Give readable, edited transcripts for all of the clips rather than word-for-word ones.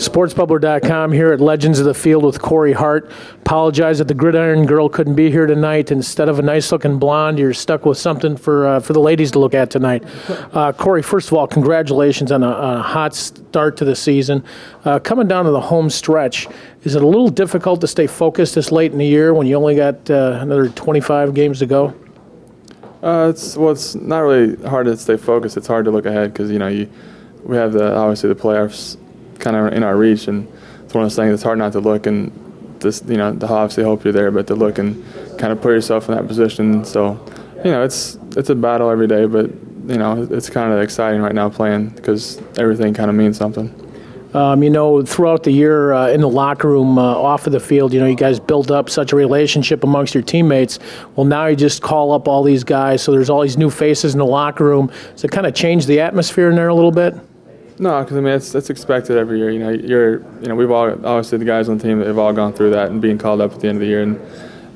SportsBubbler.com here at Legends of the Field with Corey Hart. Apologize that the Gridiron Girl couldn't be here tonight. Instead of a nice-looking blonde, you're stuck with something for the ladies to look at tonight. Corey, first of all, congratulations on a hot start to the season. Coming down to the home stretch, is it a little difficult to stay focused this late in the year when you only got another 25 games to go? It's not really hard to stay focused. It's hard to look ahead because we have obviously the playoffs kind of in our reach, and it's one of those things. It's hard not to look and just to obviously hope you're there, but to look and kind of put yourself in that position. So it's a battle every day, but it's kind of exciting right now playing because everything kind of means something. Throughout the year in the locker room, off of the field, you guys built up such a relationship amongst your teammates. Well, now you just call up all these guys, so there's all these new faces in the locker room. Does it kind of change the atmosphere in there a little bit? No, because it's expected every year. We've all obviously the guys on the team that have all gone through that and being called up at the end of the year, and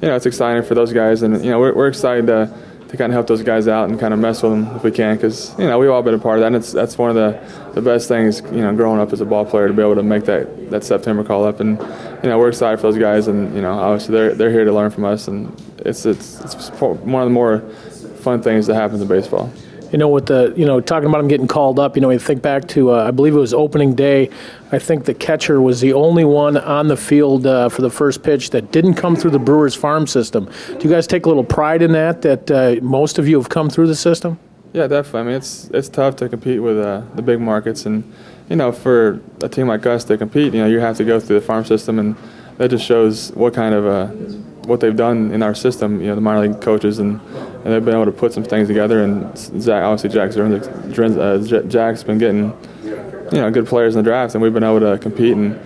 it's exciting for those guys, and we're excited to kind of help those guys out and kind of mess with them if we can, because we've all been a part of that, and that's one of the best things growing up as a ball player, to be able to make that September call up, and we're excited for those guys, and obviously they're here to learn from us, and it's one of the more fun things that happens in baseball. With talking about him getting called up, you think back to, I believe it was opening day. I think the catcher was the only one on the field for the first pitch that didn't come through the Brewers farm system. Do you guys take a little pride in that most of you have come through the system? Yeah, definitely. I mean, it's tough to compete with the big markets, and for a team like us to compete, you have to go through the farm system, and that just shows what kind of what they've done in our system, the minor league coaches, and they've been able to put some things together. And Jack's been getting, good players in the draft, and we've been able to compete. And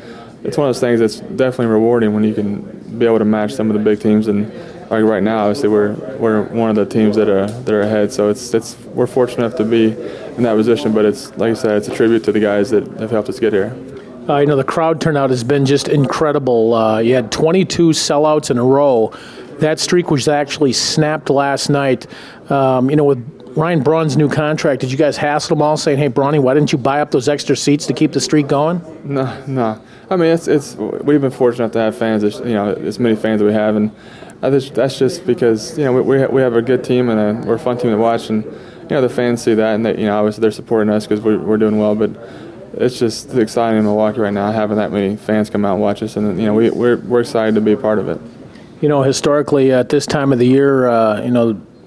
it's one of those things that's definitely rewarding when you can be able to match some of the big teams. And like right now, obviously we're one of the teams that are ahead. So we're fortunate enough to be in that position. But it's like I said, it's a tribute to the guys that have helped us get here. The crowd turnout has been just incredible. You had 22 sellouts in a row. That streak was actually snapped last night. With Ryan Braun's new contract, did you guys hassle them all saying, "Hey, Brawny, why didn't you buy up those extra seats to keep the streak going?" No. I mean, we've been fortunate enough to have fans, as many fans as we have, and that's just because we have a good team, and we're a fun team to watch, and the fans see that, and obviously they're supporting us because we're doing well, but. It's just exciting in Milwaukee right now, having that many fans come out and watch us, and we're excited to be a part of it. Historically at this time of the year,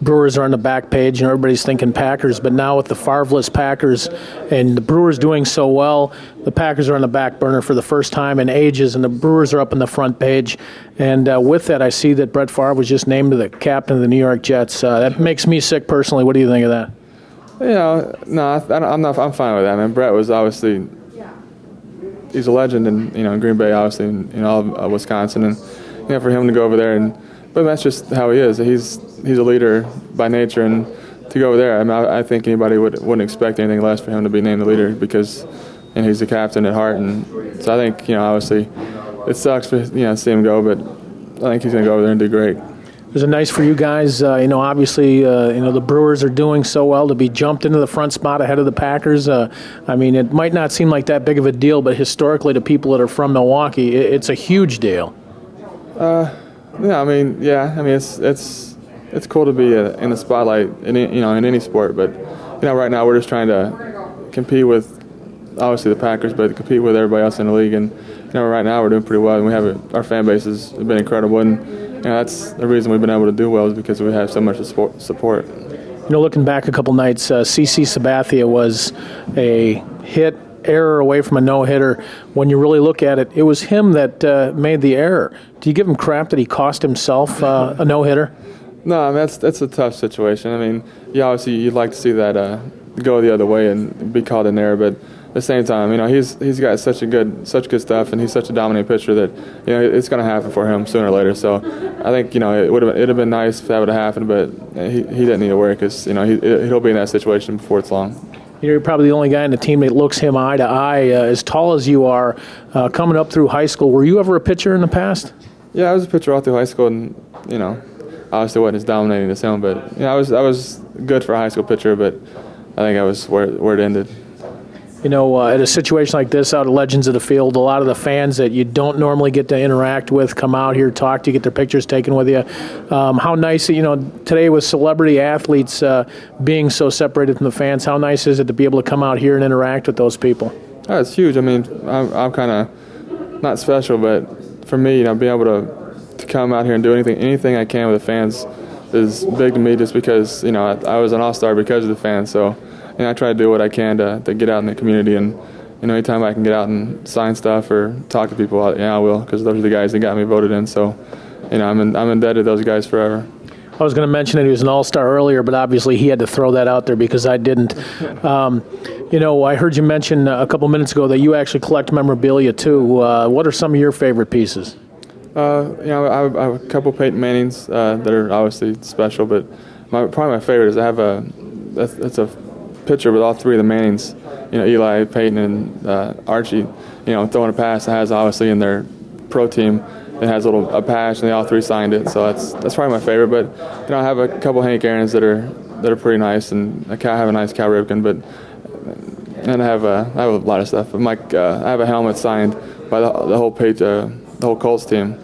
Brewers are on the back page, and everybody's thinking Packers. But now with the Favre-less Packers and the Brewers doing so well, the Packers are on the back burner for the first time in ages, and the Brewers are up on the front page. And with that, I see that Brett Favre was just named the captain of the New York Jets. That makes me sick personally. What do you think of that? No, I'm fine with that, man. Brett was obviously, he's a legend in Green Bay, obviously, in all of Wisconsin, and for him to go over there, but that's just how he is. He's a leader by nature, and to go over there, I mean, I think anybody wouldn't expect anything less for him to be named the leader because, he's the captain at heart, and so I think obviously, it sucks for to see him go, but I think he's gonna go over there and do great. Was it nice for you guys? Obviously, the Brewers are doing so well to be jumped into the front spot ahead of the Packers. It might not seem like that big of a deal, but historically, to people that are from Milwaukee, it's a huge deal. It's cool to be in the spotlight in any sport, but right now we're just trying to compete with obviously the Packers, but compete with everybody else in the league, and right now we're doing pretty well, and we have our fan base has been incredible, and that's the reason we've been able to do well is because we have so much support. Looking back a couple nights, CC Sabathia was a hit error away from a no-hitter. When you really look at it, it was him that made the error. Do you give him crap that he cost himself a no-hitter? No, I mean, that's a tough situation. I mean, obviously you'd like to see that go the other way and be called an error, but at the same time, he's got such good stuff, and he's such a dominant pitcher that it's going to happen for him sooner or later. So I think it'd have been nice if that would have happened, but he didn't need to worry because he'll be in that situation before it's long. You're probably the only guy in the team that looks him eye to eye. As tall as you are, coming up through high school, were you ever a pitcher in the past? Yeah, I was a pitcher all through high school, and obviously wasn't as dominating as him, but I was good for a high school pitcher, but I think I was where it ended. At a situation like this out at Legends of the Field, a lot of the fans that you don't normally get to interact with come out here, talk to you, get their pictures taken with you. How nice, today with celebrity athletes being so separated from the fans, how nice is it to be able to come out here and interact with those people? Oh, it's huge. I mean, I'm kind of not special, but for me, being able to come out here and do anything I can with the fans is big to me, just because I was an all-star because of the fans. So I try to do what I can to get out in the community, and anytime I can get out and sign stuff or talk to people, I will, because those are the guys that got me voted in. So I'm indebted to those guys forever. I was going to mention that he was an all-star earlier, but obviously he had to throw that out there because I didn't. I heard you mention a couple minutes ago that you actually collect memorabilia too. What are some of your favorite pieces? I have a couple Peyton Mannings that are obviously special, but probably my favorite is I have it's a picture with all three of the Mannings, Eli, Peyton, and Archie, throwing a pass that has obviously in their pro team. It has a patch, and they all three signed it, so that's probably my favorite. But I have a couple Hank Aaron's that are pretty nice, and I have a nice Cal Ripken, and I have a lot of stuff. But I have a helmet signed by the whole Colts team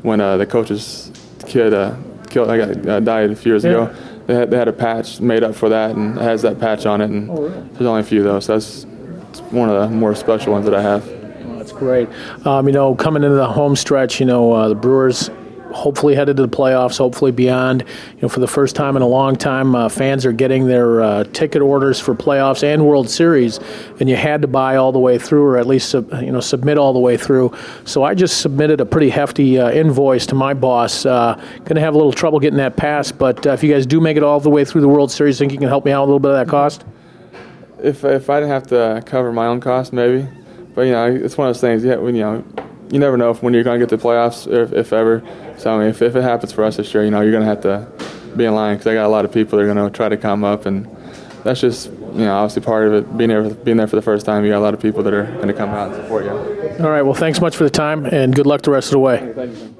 when the coach's kid died a few years ago. They had a patch made up for that, and it has that patch on it, and there's only a few though, so it's one of the more special ones that I have. That's great. Coming into the home stretch, the Brewers hopefully headed to the playoffs, hopefully beyond. For the first time in a long time, fans are getting their ticket orders for playoffs and World Series, and you had to buy all the way through, or at least submit all the way through. So I just submitted a pretty hefty invoice to my boss. Going to have a little trouble getting that passed, but if you guys do make it all the way through the World Series, think you can help me out a little bit of that cost? If I didn't have to cover my own cost, maybe. But it's one of those things. Yeah, you never know when you're going to get to the playoffs, if ever. So if it happens for us this year, you're going to have to be in line, because I got a lot of people that are going to try to come up, and that's just obviously part of it. Being there for the first time, you got a lot of people that are going to come out and support you. All right. Well, thanks much for the time, and good luck the rest of the way. Thank you.